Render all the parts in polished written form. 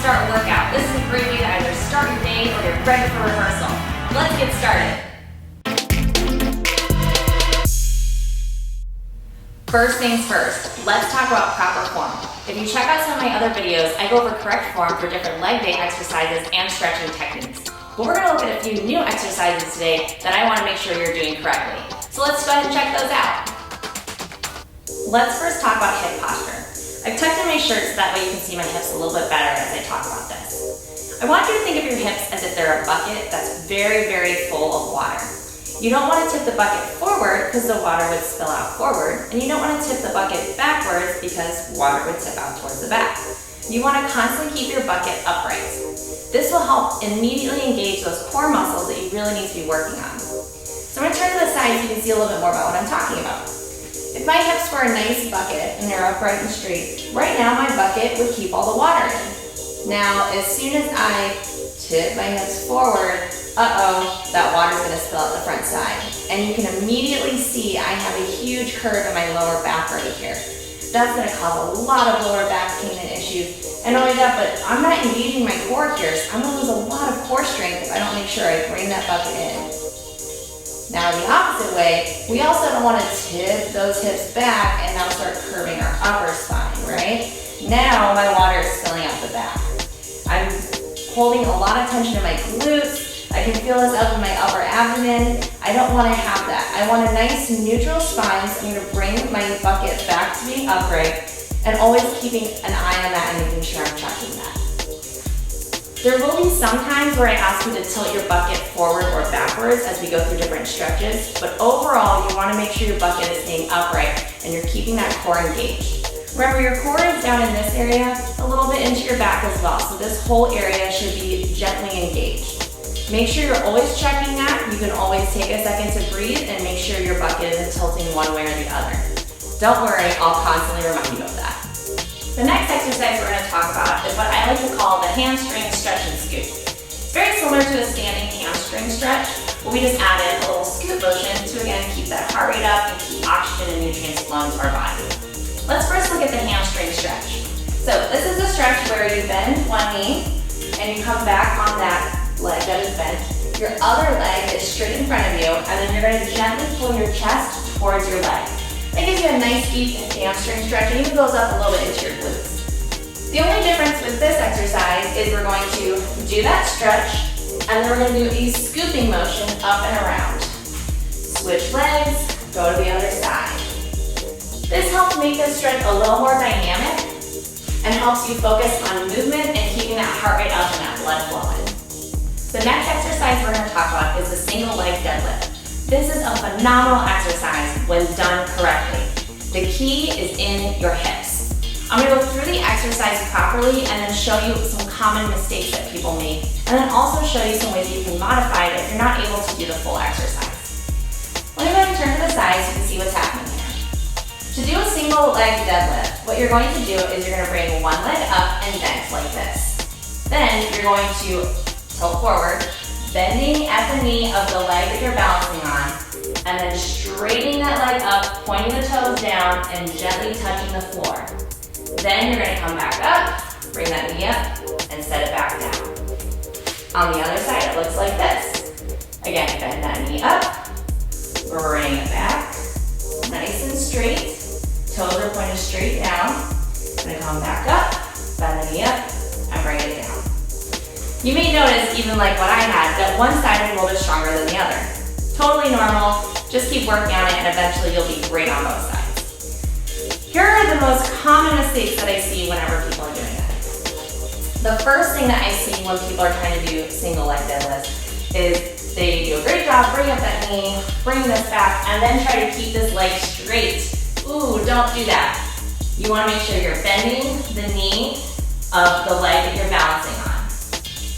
start a workout. This is a great way to either start your day or get ready for rehearsal. Let's get started. First things first, let's talk about proper form. If you check out some of my other videos, I go over correct form for different leg day exercises and stretching techniques. But we're going to look at a few new exercises today that I want to make sure you're doing correctly. So let's go ahead and check those out. Let's first talk about hip posture. I've tucked in my shirt so that way you can see my hips a little bit better as I talk about this. I want you to think of your hips as if they're a bucket that's very, very full of water. You don't want to tip the bucket forward because the water would spill out forward, and you don't want to tip the bucket backwards because water would tip out towards the back. You want to constantly keep your bucket upright. This will help immediately engage those core muscles that you really need to be working on. So I'm going to turn to the side so you can see a little bit more about what I'm talking about. If my hips were a nice bucket and they're upright and straight, right now my bucket would keep all the water in. Now, as soon as I tip my hips forward, that water's gonna spill out the front side. And you can immediately see I have a huge curve in my lower back right here. That's gonna cause a lot of lower back pain and issues. And not only that, but I'm not engaging my core here, so I'm gonna lose a lot of core strength if I don't make sure I bring that bucket in. Now the opposite way, we also don't wanna tip those hips back and now start curving our upper spine, right? Now my water is spilling out the back. I'm holding a lot of tension in my glutes. I can feel this up in my upper abdomen. I don't want to have that. I want a nice neutral spine, so I'm going to bring my bucket back to being upright and always keeping an eye on that and making sure I'm checking that. There will be some times where I ask you to tilt your bucket forward or backwards as we go through different stretches, but overall you want to make sure your bucket is staying upright and you're keeping that core engaged. Remember, your core is down in this area, a little bit into your back as well, so this whole area should be gently engaged. Make sure you're always checking that. You can always take a second to breathe and make sure your bucket isn't tilting one way or the other. Don't worry, I'll constantly remind you of that. The next exercise we're going to talk about is what I like to call the hamstring stretch and scoot. It's very similar to a standing hamstring stretch, but we just added a little scoot motion to again keep that heart rate up and keep oxygen and nutrients flowing to our body. Let's first look at the hamstring stretch. So this is a stretch where you bend one knee and you come back on that leg that is bent. Your other leg is straight in front of you, and then you're going to gently pull your chest towards your leg. That gives you a nice deep hamstring stretch and even goes up a little bit into your glutes. The only difference with this exercise is we're going to do that stretch, and then we're going to do a scooping motion up and around. Switch legs, go to the other side. This helps make this stretch a little more dynamic and helps you focus on movement and keeping that heart rate up and that blood flowing. The next exercise we're going to talk about is the single leg deadlift. This is a phenomenal exercise when done correctly. The key is in your hips. I'm going to go through the exercise properly and then show you some common mistakes that people make, and then also show you some ways that you can modify it if you're not able to do the full exercise. Let me go ahead and turn to the side so you can see what's happening here. To do a single leg deadlift, what you're going to do is you're going to bring one leg up and bend like this. Then you're going to tilt forward, bending at the knee of the leg that you're balancing on, and then straightening that leg up, pointing the toes down, and gently touching the floor. Then you're going to come back up, bring that knee up, and set it back down. On the other side, it looks like this. Again, bend that knee up, bring it back, nice and straight. Toes are pointed straight down. Going to come back up, bend the knee up, and bring it down. You may notice, even like what I had, that one side is a little bit stronger than the other. Totally normal, just keep working on it and eventually you'll be great on both sides. Here are the most common mistakes that I see whenever people are doing it. The first thing that I see when people are trying to do single leg deadlifts is they do a great job, bring up that knee, bring this back, and then try to keep this leg straight. Ooh, don't do that. You want to make sure you're bending the knee of the leg that you're balancing on.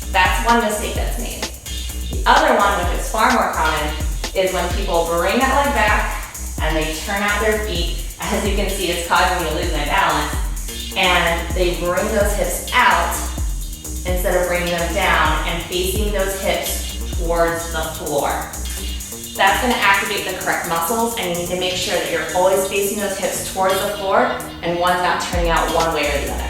That's one mistake that's made. The other one, which is far more common, is when people bring that leg back and they turn out their feet. As you can see, it's causing me to lose my balance. And they bring those hips out instead of bringing them down and facing those hips towards the floor. That's going to activate the correct muscles, and you need to make sure that you're always facing those hips towards the floor and one's not turning out one way or the other.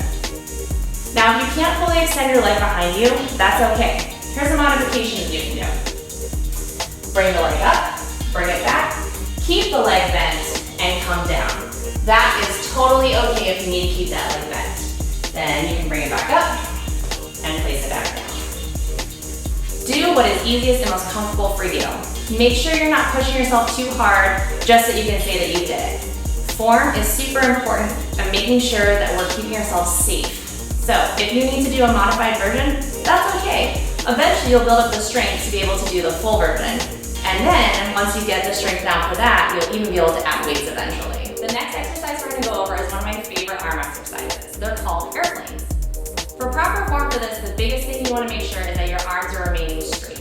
Now, if you can't fully extend your leg behind you, that's okay. Here's a modification you can do. Bring the leg up, bring it back, keep the leg bent, and come down. That is totally okay if you need to keep that leg bent. Then you can bring it back up and place it back down. Do what is easiest and most comfortable for you. Make sure you're not pushing yourself too hard just so you can say that you did it. Form is super important and making sure that we're keeping ourselves safe. So if you need to do a modified version, that's okay. Eventually you'll build up the strength to be able to do the full version. And then once you get the strength down for that, you'll even be able to add weights eventually. The next exercise we're gonna go over is one of my favorite arm exercises. They're called airplanes. For proper form for this, the biggest thing you wanna make sure is that your arms are remaining straight.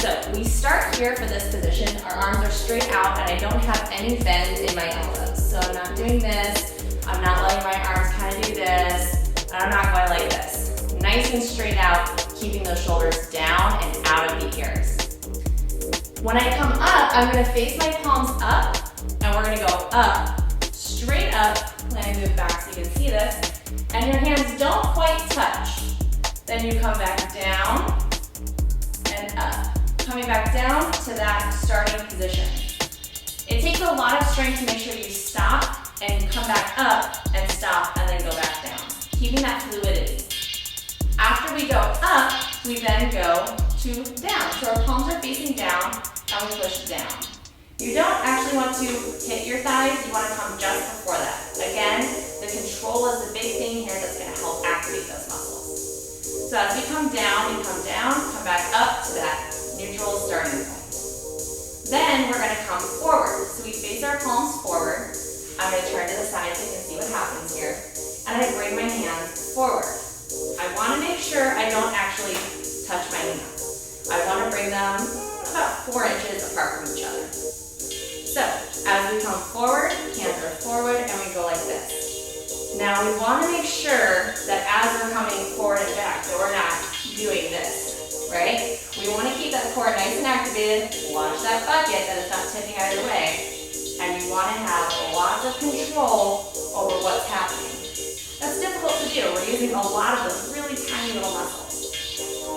So we start here for this position. Our arms are straight out and I don't have any bend in my elbows. So I'm not doing this. I'm not letting my arms kind of do this. And I'm not going like this. Nice and straight out, keeping those shoulders down and out of the ears. When I come up, I'm gonna face my palms up and we're gonna go up, straight up. Let me move back so you can see this. And your hands don't quite touch. Then you come back down and up. Coming back down to that starting position. It takes a lot of strength to make sure you stop and come back up and stop and then go back down. Keeping that fluidity. After we go up, we then go to down. So our palms are facing down and we push down. You don't actually want to hit your thighs, you want to come just before that. Again, the control is the big thing here that's going to help activate those muscles. So as we come down, come back up to that neutral starting point. Then we're going to come forward. So we face our palms forward. I'm going to turn to the side so you can see what happens here. And I bring my hands forward. I want to make sure I don't actually touch my hands. I want to bring them about 4 inches apart from each other. So as we come forward, hands are forward and we go like this. Now we want to make sure that as we're coming forward and back that we're not doing this, right? We want to keep that core nice and activated. Watch that bucket that it's not tipping either way. And you want to have lots of control over what's happening. That's difficult to do. We're using a lot of those really tiny little muscles.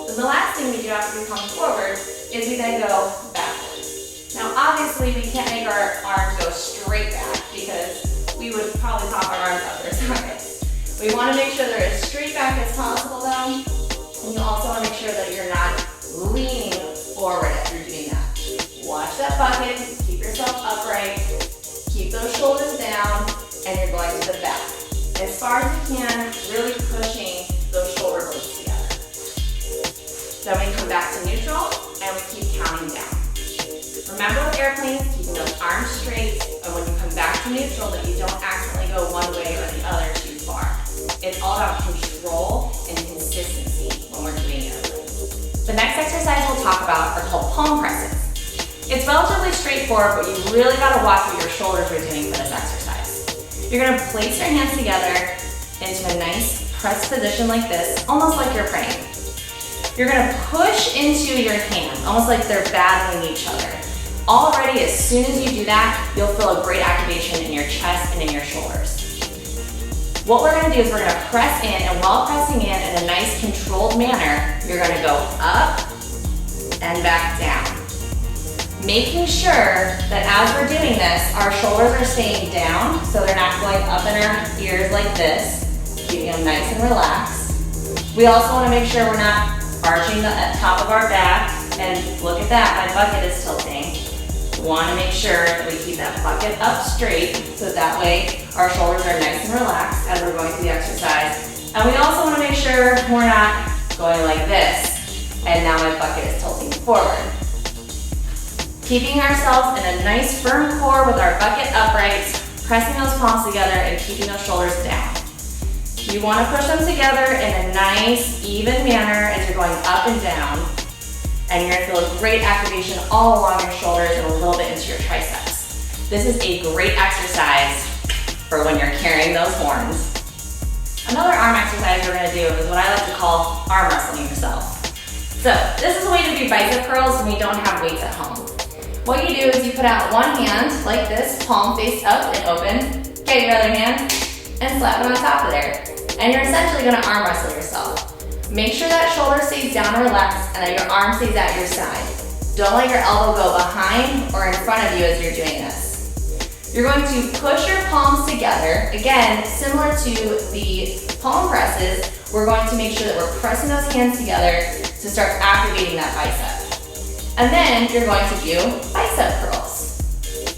Then the last thing we do after we come forward is we then go backwards. Now obviously we can't make our arms go straight back because we would probably pop our arms out their sockets. We want to make sure they're as straight back as possible though. And you also want to make sure that you're not leaning forward as you're doing that. Watch that bucket, keep yourself upright, keep those shoulders down, and you're going to the back. As far as you can, really pushing those shoulder blades together. Then we come back to neutral, and we keep counting down. Remember with airplanes, keeping those arms straight, and when you come back to neutral, that you don't accidentally go one way or the other too far. It's all about control and consistency when we're doing airplanes. The next exercise we'll talk about are called palm presses. It's relatively straightforward, but you really gotta watch what your shoulders are doing for this exercise. You're gonna place your hands together into a nice press position like this, almost like you're praying. You're gonna push into your hands, almost like they're battling each other. Already, as soon as you do that, you'll feel a great activation in your chest and in your shoulders. What we're gonna do is we're gonna press in, and while pressing in a nice controlled manner, you're gonna go up and back down. Making sure that as we're doing this, our shoulders are staying down, so they're not going up in our ears like this, keeping them nice and relaxed. We also wanna make sure we're not arching the top of our back, and look at that, my bucket is tilting. We wanna make sure that we keep that bucket up straight, so that way our shoulders are nice and relaxed as we're going through the exercise. And we also wanna make sure we're not going like this, and now my bucket is tilting forward. Keeping ourselves in a nice firm core with our bucket upright, pressing those palms together and keeping those shoulders down. You want to push them together in a nice, even manner as you're going up and down. And you're going to feel a great activation all along your shoulders and a little bit into your triceps. This is a great exercise for when you're carrying those horns. Another arm exercise we're going to do is what I like to call arm wrestling yourself. So this is a way to do bicep curls when you don't have weights at home. What you do is you put out one hand like this, palm face up and open, get your other hand and slap it on top of there. And you're essentially gonna arm wrestle yourself. Make sure that shoulder stays down and relaxed and that your arm stays at your side. Don't let your elbow go behind or in front of you as you're doing this. You're going to push your palms together. Again, similar to the palm presses, we're going to make sure that we're pressing those hands together to start activating that bicep. And then you're going to do bicep curls.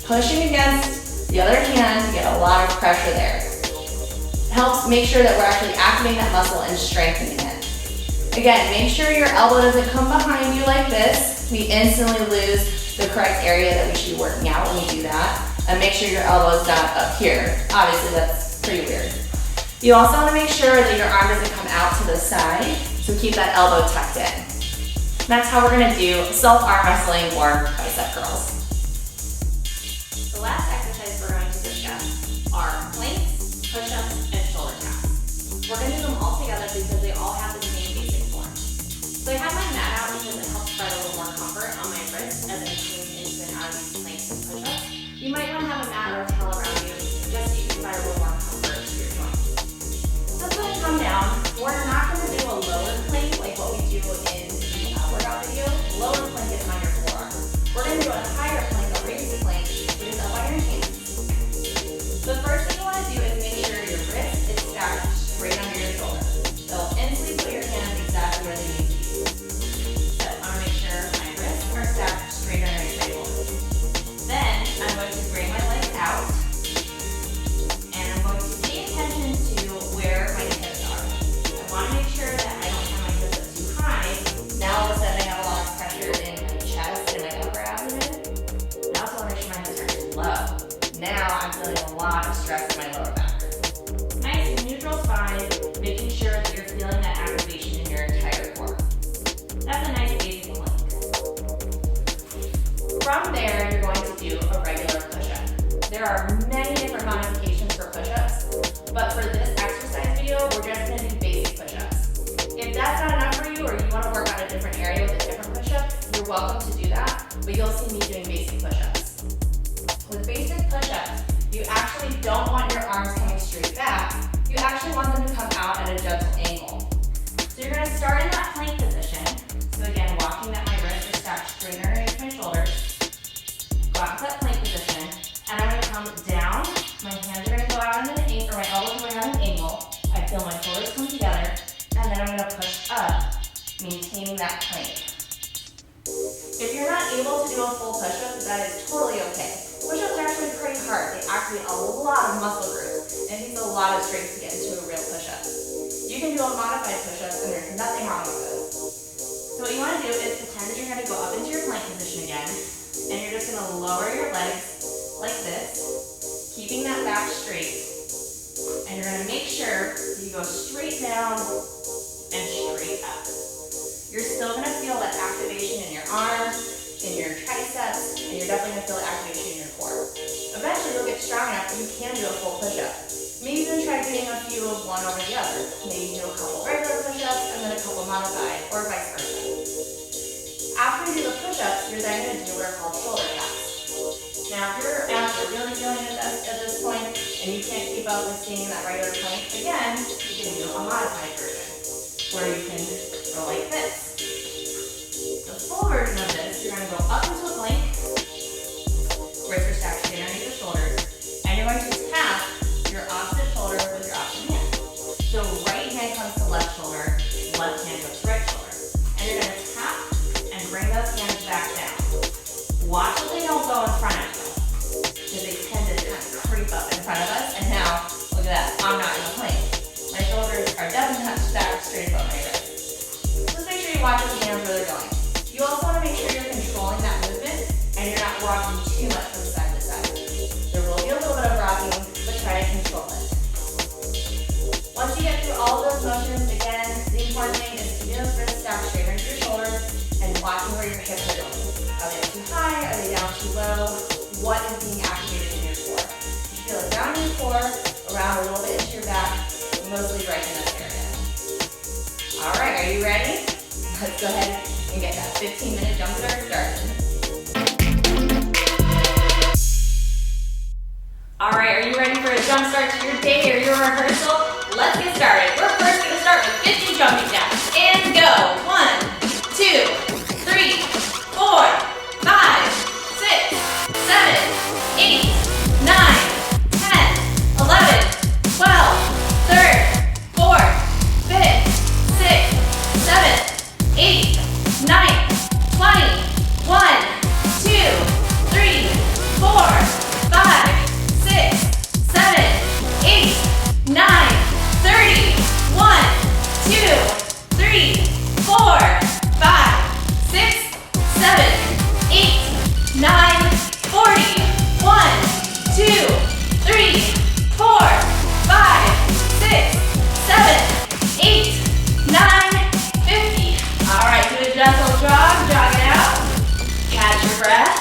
Pushing against the other hand to get a lot of pressure there. It helps make sure that we're actually activating that muscle and strengthening it. Again, make sure your elbow doesn't come behind you like this. We instantly lose the correct area that we should be working out when we do that. And make sure your elbow is not up here. Obviously, that's pretty weird. You also want to make sure that your arm doesn't come out to the side, so keep that elbow tucked in. That's how we're going to do self-arm wrestling or bicep curls. The last exercise we're going to discuss are planks, push-ups, and shoulder taps. We're going to do them all together because they all have the same basic form. So I have my mat out because it helps provide a little more comfort on my wrist as I change into and out of these planks and push-ups. You might want to have a mat or a towel around you just so you can provide a little more comfort to your joints. So it's going to come down. We're not going to do a lower plank like what we do in the workout video. Lower plank is on your forearm. We're going to do a higher plank, a raised plank, which is up on your hands. The first thing you want to do is make sure your wrist is stacked straight under your shoulder. So instantly put your hands exactly where they need to be. So I'm going to make sure my wrists are stacked straight underneath my shoulder. Then I'm going to bring my legs out and I'm going to pay attention to where my hips are. I want to make sure that I don't have my hips up too high. Now all of a sudden I have a lot of pressure in my chest and my upper abdomen. I also want to make sure my hips are too low. Now I'm feeling a lot of stress in my lower back. Nice neutral spine, making sure that you're feeling that activation in your entire core. That's a nice basic plank. From there, you're going to do a regular push-up. There are many different modifications for push-ups, but for this exercise video, we're just going to do basic push-ups. If that's not enough for you or you want to work on a different area with a different push-up, you're welcome to do that, but you'll see me doing basic push-ups. With basic push-ups, you actually don't want your arms coming straight back. You actually want them to come out at a gentle angle. So you're going to start in that plank position. So again, walking that my wrists are stacked straight underneath my shoulders. Go out to that plank position, and I'm going to come down. My hands are going to go out on an angle, or my elbows are going on an angle. I feel my shoulders come together, and then I'm going to push up, maintaining that plank. If you're not able to do a full push-up, that is totally okay. Push-ups are actually pretty hard. They activate a lot of muscle groups, and it takes a lot of strength to get into a real push-up. You can do a modified push-up, and there's nothing wrong with those. So what you want to do is pretend you're going to go up into your plank position again, and you're just going to lower your legs like this, keeping that back straight. And you're going to make sure that you go straight down and straight up. You're still going to feel that activation in your arms, in your triceps, and you're definitely going to feel the activation in your core. Eventually you'll get strong enough that you can do a full push-up. Maybe even try doing a few of one over the other. Maybe do a couple regular push-ups and then a couple modified, or vice versa. After you do the push-ups, you're then going to do what are called shoulder taps. Now, if your abs are really feeling it at this point, and you can't keep up with staying in that regular plank, again, you can do a modified version, where you can go like this. The full version of this, you're going to go up into a plank, wrists are stacked straight underneath the shoulders, and you're going to tap your opposite shoulder with your opposite hand. So right hand comes to left shoulder, left hand goes to right shoulder. And you're going to tap and bring those hands back down. Watch that they don't go in front of you, because they tend to kind of creep up in front of us. And now, look at that, I'm not in a plank. My shoulders are definitely not stacked straight above my wrist. Just make sure you watch those hands where they're going. You also want to make sure you're controlling that movement and you're not rocking too much from side to side. There will be a little bit of rocking, but try to control it. Once you get through all of those motions, again, the important thing is keeping those wrists stacked straight into your shoulders and watching where your hips are going. Are they up too high? Are they down too low? What is being activated in your core? You feel it down in your core, around a little bit into your back, mostly right in this area. All right, are you ready? Let's go ahead and get that 15-minute jump start started. All right, are you ready for a jump start to your day or your rehearsal? Let's get started. We're first gonna start with 50 jumping jacks. And go. 1, 2, 3, 4, 5, 6, 7, 8, 9, 10, 11, 12, 13, 14, 15, 16, 17, 18, 19, 20, 1, 2, 3, 4, 5, 6, 7, 8, 9, 30, 1, 2, 3, 4, 5, 6, 7, 8, 9, 40, 1, 2, 3, 4, 5, 6, 7, 8, 9, 50. All right, do a gentle jog it out. Catch your breath.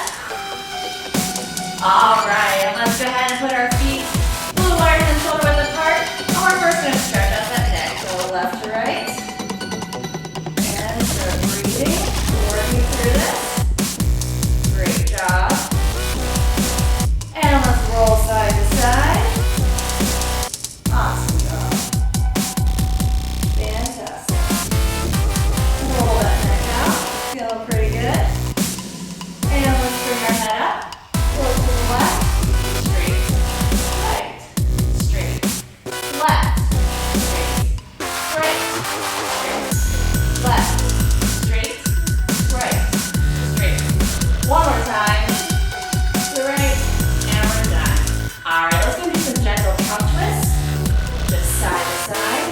All right, and let's go ahead and put our feet a little wider than shoulder width apart. And we're first going to stretch out that neck. So left to right. And start breathing, working through this. Great job. And let's roll side to side. Awesome job. Fantastic. Roll that neck out. Feeling pretty good. And let's bring our head up. Look to the left. Straight. Right. Straight. Left. Straight. Right. Straight. Left. Straight. Right. Straight. One more time. To the right. And we're done. Alright, let's go do some gentle calf twists. Just side to side.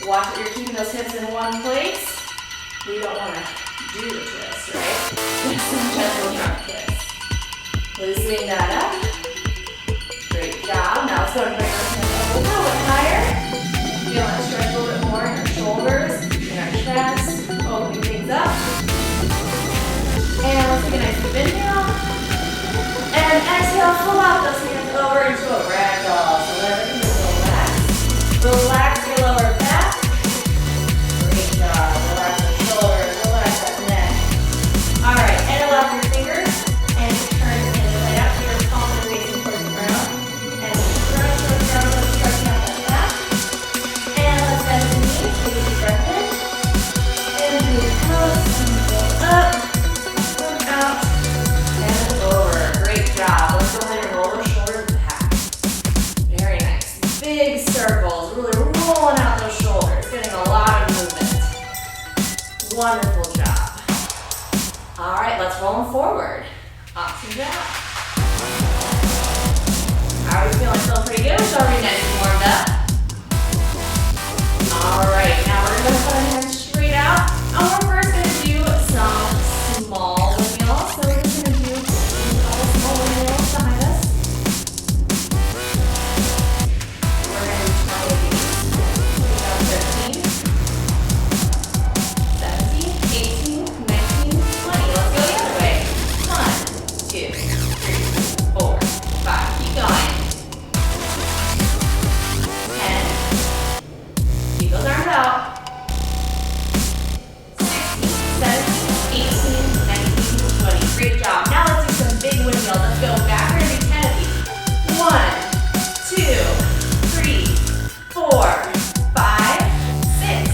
Watch that you're keeping those hips in one place. We don't want to do the twist, right? Just some gentle calf twists. Loosening that up. Great job. Now let's go and bring our hands up a little bit higher. Feel that stretch a little bit more in our shoulders, in our chest, opening things up. And let's take a nice deep inhale. And exhale, pull out those hands over into a ragdoll. So let everything relax. Relax your lower back. Great job. Relax your shoulders, relax that neck. All right, and allow your fingers and turn your hands right out. Your palms are facing towards the ground. And stretch those down, let's stretch out that back. And let's bend the knees, take a deep breath in. And move out, up, come out, and over. Great job. Let's go ahead and roll our shoulders back. Very nice. Big circles, really rolling out those shoulders, getting a lot of movement. Wonderful job. All right, let's roll them forward. Awesome job. How are we feeling? Feeling pretty good? It's already nice and warmed up. All right, now we're going to put our hands straight out. And we're first going to do some small windmills. So we're just going to do a couple small windmills behind us. We're going to do 20 of these. We got 13, 17, 18, 19, 20. Let's go the other way. 1, 2, 3, 4, 5. Keep going. 10. Keep those arms out. 16, 17, 18, 19, 20. Great job. Now let's do some big windmills. Let's go back. We're going to do 10 of these. 1, 2, 3, 4, 5, 6,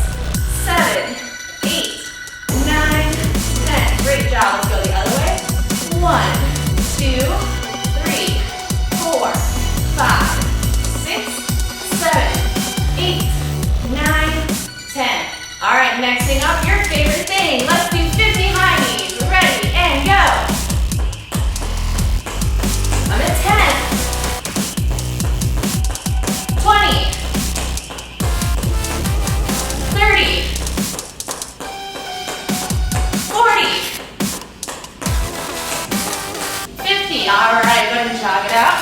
7, 8, 9, 10. Great job. Let's go the other way. 1, 2, 3, 4, 5, 6, 7, 8, 9, 10. All right, next thing up, your favorite thing. Let's do 50 high knees. Ready, and go. I'm at 10, 20, 30, 40, 50. All right, go ahead and jog it out.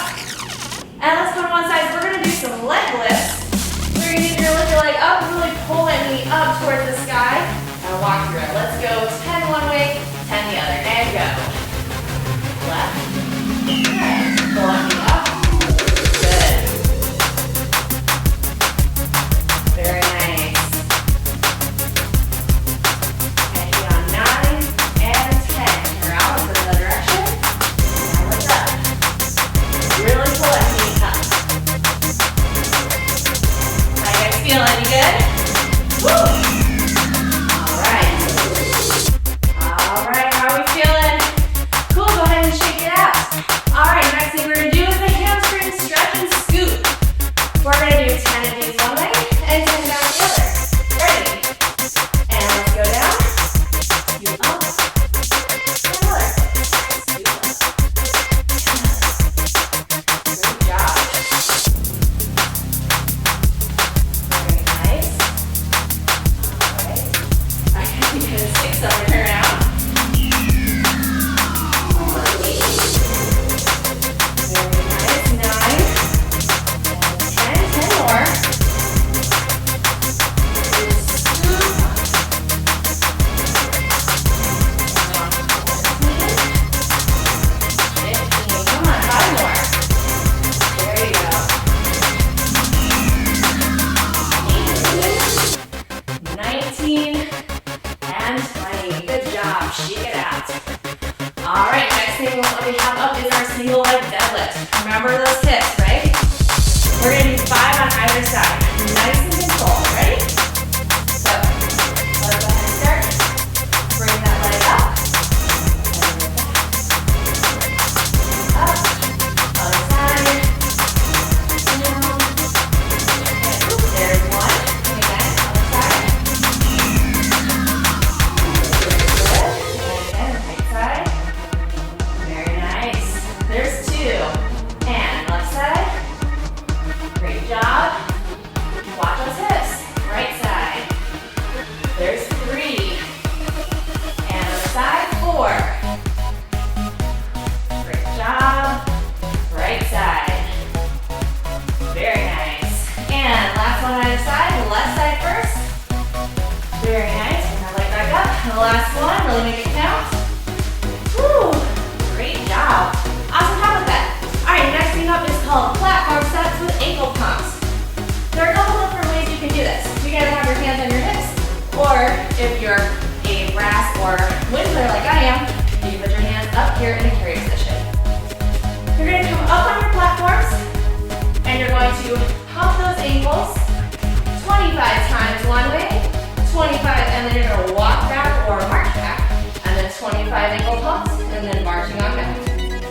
And let's go to one side. We're going to do some leg lifts. So you're going to lift your leg up, really pull that knee up towards the sky, and walk through it. Let's go 10 one way, 10 the other, and go. Left, right, pull that knee up. Good. Very nice. And be on 9 and 10. Turn around, look in the other direction. And lift up. Really pull that knee up. Nice feel it? You good? Woo! All right, how are we feeling? Cool, go ahead and shake it out. All right, next thing we're gonna do is the hamstring stretch and scoot. We're gonna do 10 of these one way and 10 down the other. Ready? And let's go down, scoot up, and another. Scoot up, good job. Very nice. All right. I can get a 6 over here now. Shake it out. All right, next thing we have up is our single leg deadlift. Remember those hips, right? We're gonna do 5 on either side. Nice and controlled. Ready? So, let's go ahead and start. Bring that leg up. And back. Up. Other side. Down. And oops, there's one. And again, other side. There's 2. And left side. Great job. Watch those hips. Right side. There's 3. And other side. 4. Great job. Right side. Very nice. And last one on either side. Left side first. Very nice. Bring that leg back up. And the last one. Really make it count. Woo. Great job. Awesome job with that. All right, next thing up is called platform sets with ankle pumps. There are a couple different ways you can do this. You can either have your hands on your hips, or if you're a brass or wind player like I am, you can put your hands up here in a carry position. You're going to come up on your platforms, and you're going to pump those ankles 25 times one way, 25, and then you're going to walk back or march back, and then 25 ankle pumps, and then marching on back.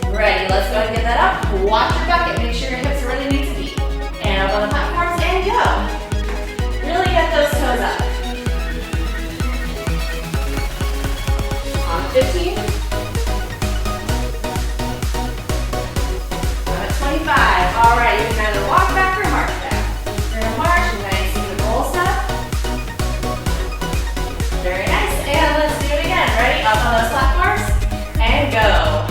Ready, let's go ahead and get that up. Watch your bucket, make sure your hips are really need to be. And up on the platforms and go. Really get those toes up. On 15. I'm at 25. All right, you can either walk back or march back. You're gonna march, nice and roll step. Very nice, and let's do it again. Ready, up on those platforms, and go.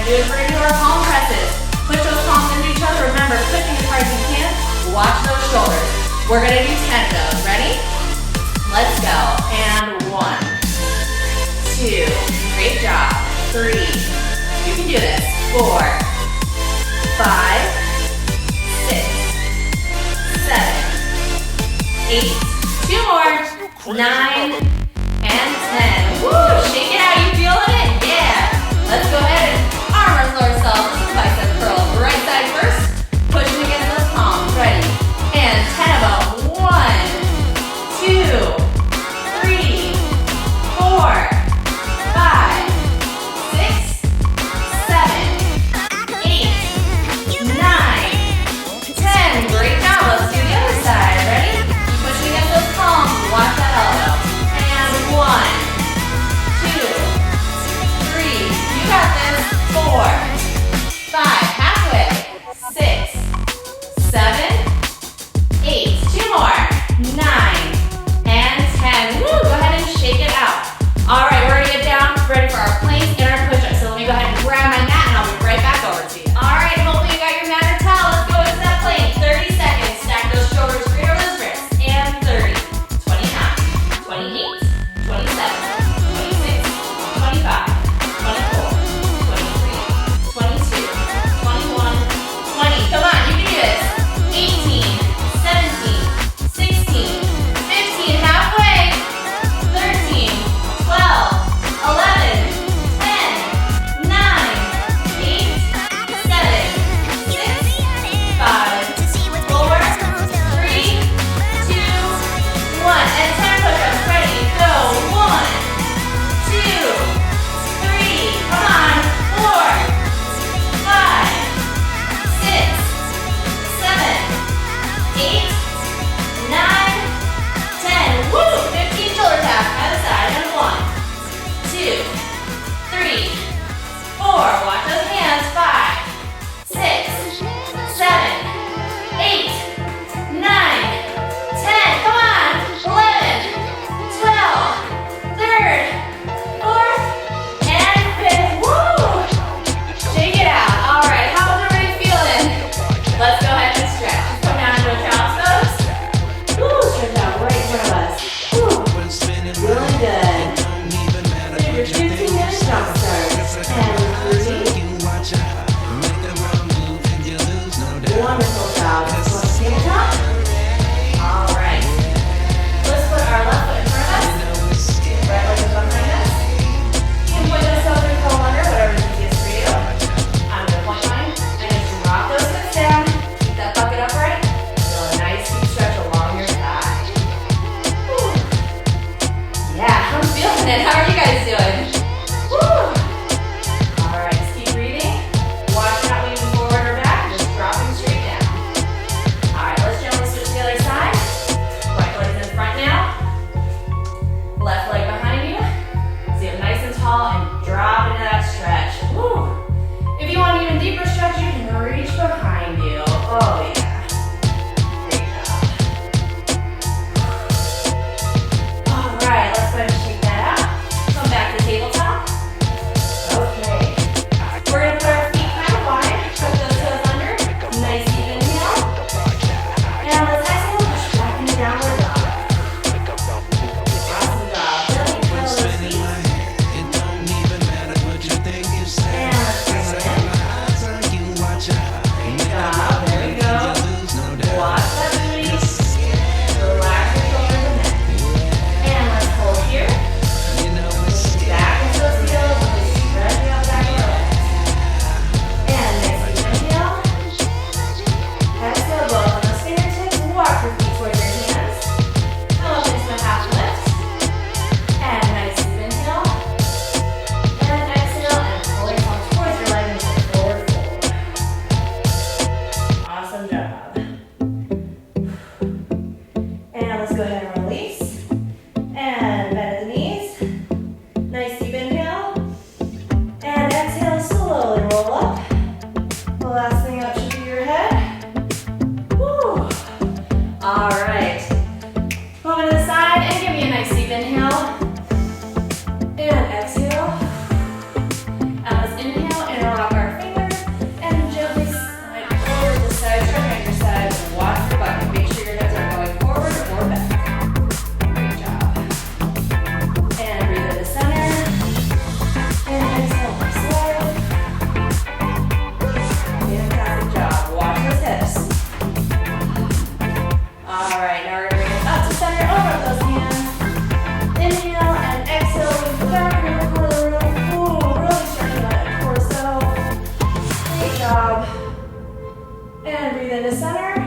gonna do it for your palm presses. Push those palms into each other. Remember, pushing as hard as you can. Watch those shoulders. We're gonna do 10 of those. Ready? Let's go. And 1, 2, great job. 3, you can do this. 4, 5, 6, 7, 8, 2 more, 9, and 10. Woo! Shake it out. You feeling it? Yeah. Let's go ahead and arm wrestle ourselves. This is bicep curl. Right side first. Pushing against those palms. Ready? And 10 of them. 1, 2, 3, 4, 5, 6, 7, 8, 9, 10. Great job. Let's do the other side. Ready? Pushing against those palms. Watch that elbow. And 1, 2, 3. You got this. job. And breathe into center.